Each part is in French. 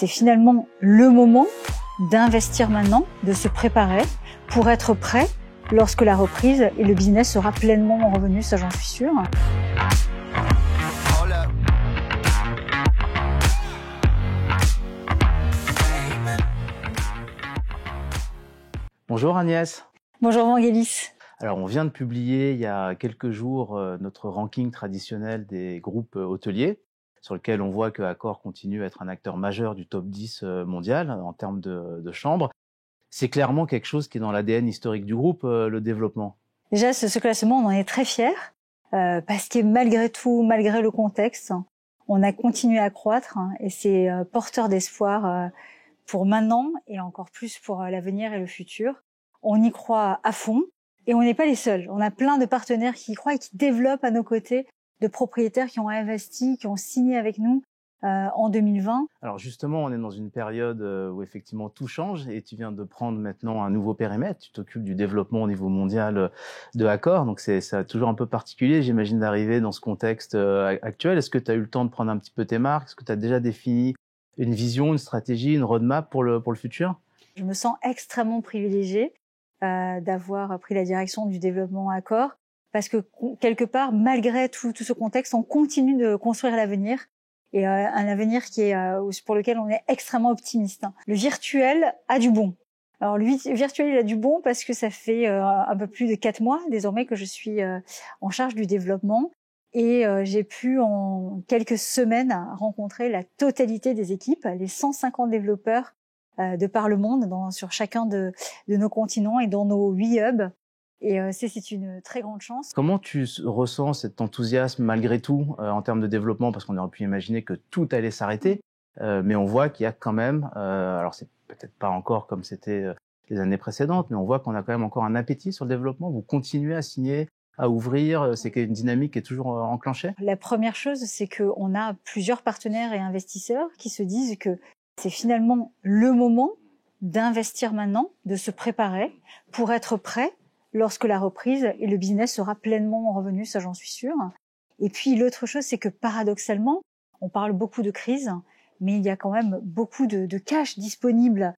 c'est finalement le moment d'investir maintenant, de se préparer pour être prêt lorsque la reprise et le business sera pleinement revenu, ça j'en suis sûre. Bonjour Agnès. Bonjour Vangelis. Alors on vient de publier il y a quelques jours notre ranking traditionnel des groupes hôteliers, sur lequel on voit que Accor continue à être un acteur majeur du top 10 mondial en termes de chambres. C'est clairement quelque chose qui est dans l'ADN historique du groupe, le développement. Déjà, ce classement, on en est très fiers, parce que malgré tout, malgré le contexte, on a continué à croître et c'est porteur d'espoir pour maintenant et encore plus pour l'avenir et le futur. On y croit à fond et on n'est pas les seuls. On a plein de partenaires qui y croient et qui développent à nos côtés, de propriétaires qui ont investi, qui ont signé avec nous en 2020. Alors justement, on est dans une période où effectivement tout change et tu viens de prendre maintenant un nouveau périmètre. Tu t'occupes du développement au niveau mondial de Accor, donc c'est toujours un peu particulier, j'imagine, d'arriver dans ce contexte actuel. Est-ce que tu as eu le temps de prendre un petit peu tes marques? Est-ce que tu as déjà défini une vision, une stratégie, une roadmap pour le futur? Je me sens extrêmement privilégiée d'avoir pris la direction du développement Accor, parce que quelque part, malgré tout ce contexte, on continue de construire l'avenir, et un avenir qui est pour lequel on est extrêmement optimiste. Le virtuel a du bon. Alors le virtuel, il a du bon parce que ça fait un peu plus de 4 mois désormais que je suis en charge du développement, et j'ai pu en quelques semaines rencontrer la totalité des équipes, les 150 développeurs de par le monde, sur chacun de nos continents et dans nos 8 hubs. Et c'est une très grande chance. Comment tu ressens cet enthousiasme malgré tout en termes de développement? Parce qu'on aurait pu imaginer que tout allait s'arrêter, mais on voit qu'il y a quand même, alors c'est peut-être pas encore comme c'était les années précédentes, mais on voit qu'on a quand même encore un appétit sur le développement. Vous continuez à signer, à ouvrir, c'est une dynamique qui est toujours enclenchée? La première chose, c'est qu'on a plusieurs partenaires et investisseurs qui se disent que c'est finalement le moment d'investir maintenant, de se préparer pour être prêt lorsque la reprise et le business sera pleinement revenu, ça j'en suis sûre. Et puis l'autre chose, c'est que paradoxalement, on parle beaucoup de crise, mais il y a quand même beaucoup de cash disponible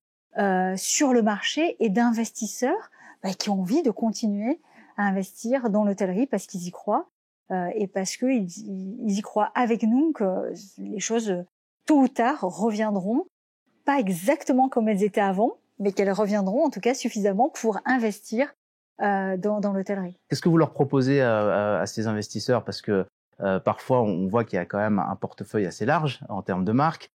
sur le marché et d'investisseurs qui ont envie de continuer à investir dans l'hôtellerie parce qu'ils y croient et parce qu'ils y croient avec nous que les choses tôt ou tard reviendront, pas exactement comme elles étaient avant, mais qu'elles reviendront en tout cas suffisamment pour investir dans l'hôtellerie. Qu'est-ce que vous leur proposez à ces investisseurs? Parce que parfois, on voit qu'il y a quand même un portefeuille assez large en termes de marques.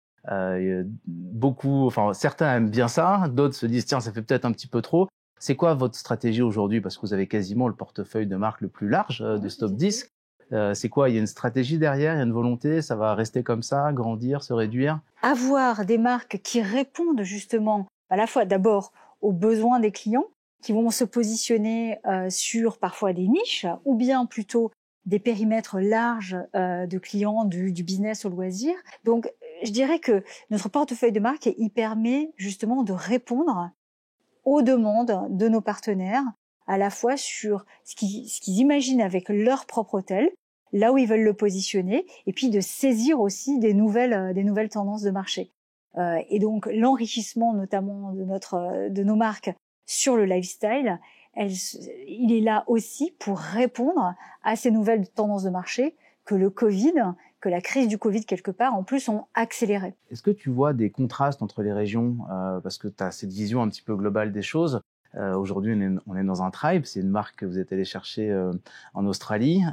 Certains aiment bien ça, d'autres se disent tiens, ça fait peut-être un petit peu trop. C'est quoi votre stratégie aujourd'hui? Parce que vous avez quasiment le portefeuille de marques le plus large de ce top 10. C'est quoi? Il y a une stratégie derrière, il y a une volonté, ça va rester comme ça, grandir, se réduire? Avoir des marques qui répondent justement à la fois d'abord aux besoins des clients, qui vont se positionner sur parfois des niches ou bien plutôt des périmètres larges de clients du business au loisir. Donc, je dirais que notre portefeuille de marque, il permet justement de répondre aux demandes de nos partenaires, à la fois sur ce qu'ils imaginent avec leur propre hôtel, là où ils veulent le positionner, et puis de saisir aussi des nouvelles tendances de marché. Et donc, l'enrichissement notamment de nos marques sur le lifestyle, il est là aussi pour répondre à ces nouvelles tendances de marché que la crise du Covid quelque part en plus ont accéléré. Est-ce que tu vois des contrastes entre les régions parce que tu as cette vision un petit peu globale des choses? Aujourd'hui, on est dans un Tribe, c'est une marque que vous êtes allé chercher en Australie.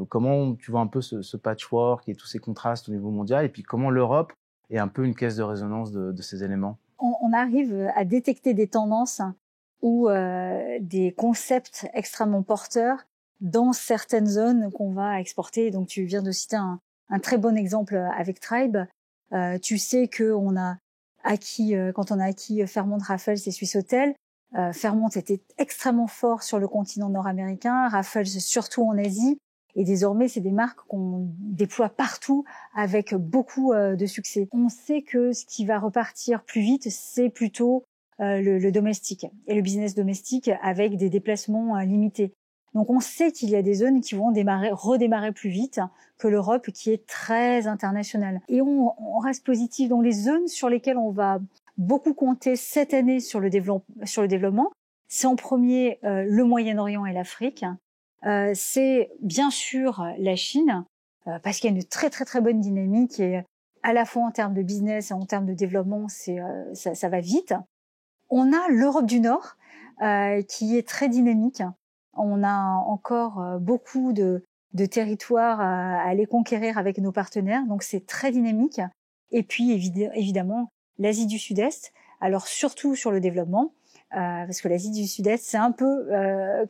Comment tu vois un peu ce patchwork et tous ces contrastes au niveau mondial? Et puis comment l'Europe est un peu une caisse de résonance de ces éléments? On arrive à détecter des tendances ou des concepts extrêmement porteurs dans certaines zones qu'on va exporter. Donc tu viens de citer un très bon exemple avec Tribe. Tu sais que quand on a acquis Fairmont Raffles et Swissôtel, Fairmont était extrêmement fort sur le continent nord-américain, Raffles surtout en Asie, et désormais c'est des marques qu'on déploie partout avec beaucoup de succès. On sait que ce qui va repartir plus vite, c'est plutôt le domestique et le business domestique avec des déplacements limités. Donc on sait qu'il y a des zones qui vont redémarrer plus vite que l'Europe, qui est très internationale. Et on reste positif. Donc les zones sur lesquelles on va beaucoup compter cette année sur le développement, c'est en premier le Moyen-Orient et l'Afrique. C'est bien sûr la Chine, parce qu'il y a une très très très bonne dynamique et à la fois en termes de business et en termes de développement, ça va vite. On a l'Europe du Nord qui est très dynamique. On a encore beaucoup de territoires à aller conquérir avec nos partenaires, donc c'est très dynamique. Et puis évidemment l'Asie du Sud-Est, alors surtout sur le développement, parce que l'Asie du Sud-Est, c'est un peu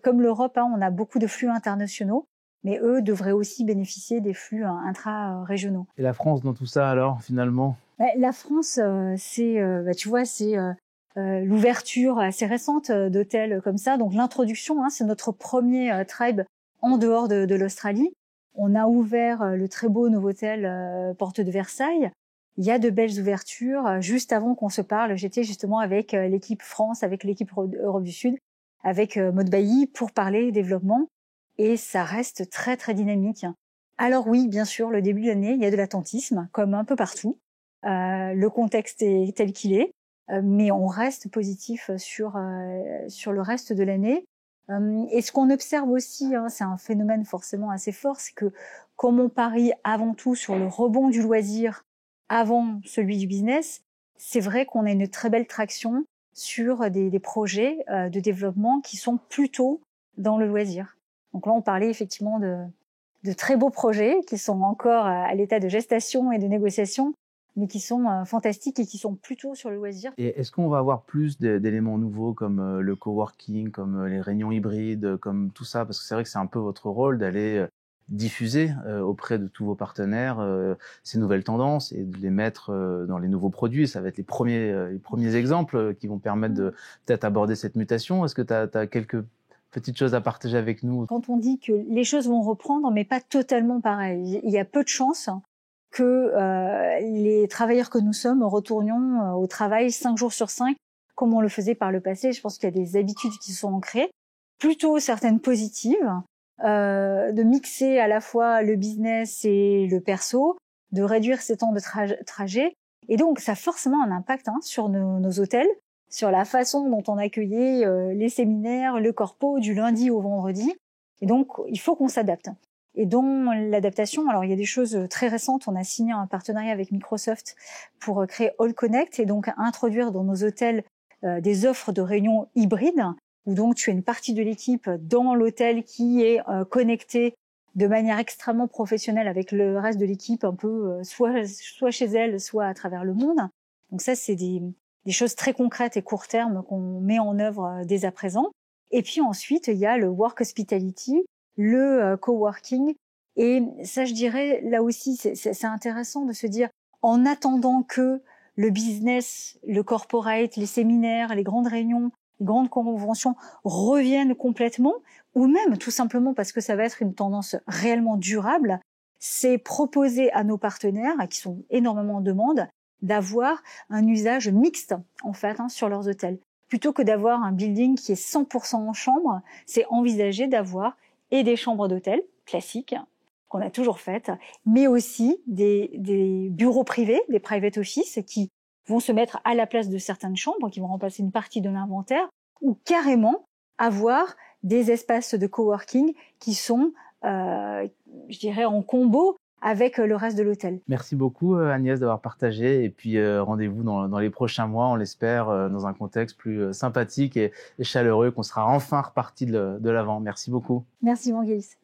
comme l'Europe, on a beaucoup de flux internationaux, mais eux devraient aussi bénéficier des flux intra-régionaux. Et la France dans tout ça alors, finalement? La France, c'est l'ouverture assez récente d'hôtels comme ça. Donc l'introduction, c'est notre premier tribe en dehors de l'Australie. On a ouvert le très beau nouveau hôtel Porte de Versailles. Il y a de belles ouvertures. Juste avant qu'on se parle, j'étais justement avec l'équipe France, avec l'équipe Europe du Sud, avec Maud Bailly pour parler développement. Et ça reste très très dynamique. Alors oui, bien sûr, le début de l'année, il y a de l'attentisme, comme un peu partout. Le contexte est tel qu'il est, mais on reste positif sur le reste de l'année. Et ce qu'on observe aussi, c'est un phénomène forcément assez fort, c'est que comme on parie avant tout sur le rebond du loisir avant celui du business, c'est vrai qu'on a une très belle traction sur des projets de développement qui sont plutôt dans le loisir. Donc là, on parlait effectivement de très beaux projets qui sont encore à l'état de gestation et de négociation, mais qui sont fantastiques et qui sont plutôt sur le loisir. Et est-ce qu'on va avoir plus d'éléments nouveaux comme le coworking, comme les réunions hybrides, comme tout ça? Parce que c'est vrai que c'est un peu votre rôle d'aller diffuser auprès de tous vos partenaires ces nouvelles tendances et de les mettre dans les nouveaux produits. Ça va être les premiers exemples qui vont permettre de peut-être aborder cette mutation. Est-ce que tu as quelques petites choses à partager avec nous? Quand on dit que les choses vont reprendre, mais pas totalement pareil. Il y a peu de chances que les travailleurs que nous sommes retournions au travail 5 jours sur 5 comme on le faisait par le passé. Je pense qu'il y a des habitudes qui sont ancrées, plutôt certaines positives, de mixer à la fois le business et le perso, de réduire ces temps de trajet. Et donc, ça a forcément un impact sur nos hôtels, sur la façon dont on accueillait les séminaires, le corpo du lundi au vendredi. Et donc, il faut qu'on s'adapte. Et dans l'adaptation, alors il y a des choses très récentes. On a signé un partenariat avec Microsoft pour créer All Connect et donc introduire dans nos hôtels des offres de réunions hybrides où donc tu as une partie de l'équipe dans l'hôtel qui est connectée de manière extrêmement professionnelle avec le reste de l'équipe un peu soit chez elle, soit à travers le monde. Donc ça, c'est des choses très concrètes et court terme qu'on met en œuvre dès à présent. Et puis ensuite, il y a le work hospitality, le coworking. Et ça, je dirais, là aussi, c'est intéressant de se dire, en attendant que le business, le corporate, les séminaires, les grandes réunions, les grandes conventions reviennent complètement, ou même tout simplement parce que ça va être une tendance réellement durable, c'est proposer à nos partenaires, qui sont énormément en demande, d'avoir un usage mixte, en fait, sur leurs hôtels. Plutôt que d'avoir un building qui est 100% en chambre, c'est envisager d'avoir et des chambres d'hôtel classiques, qu'on a toujours faites, mais aussi des bureaux privés, des private office, qui vont se mettre à la place de certaines chambres, qui vont remplacer une partie de l'inventaire, ou carrément avoir des espaces de coworking qui sont, je dirais, en combo avec le reste de l'hôtel. Merci beaucoup Agnès d'avoir partagé et puis rendez-vous dans les prochains mois, on l'espère, dans un contexte plus sympathique et chaleureux, qu'on sera enfin reparti de l'avant. Merci beaucoup. Merci Vangelis.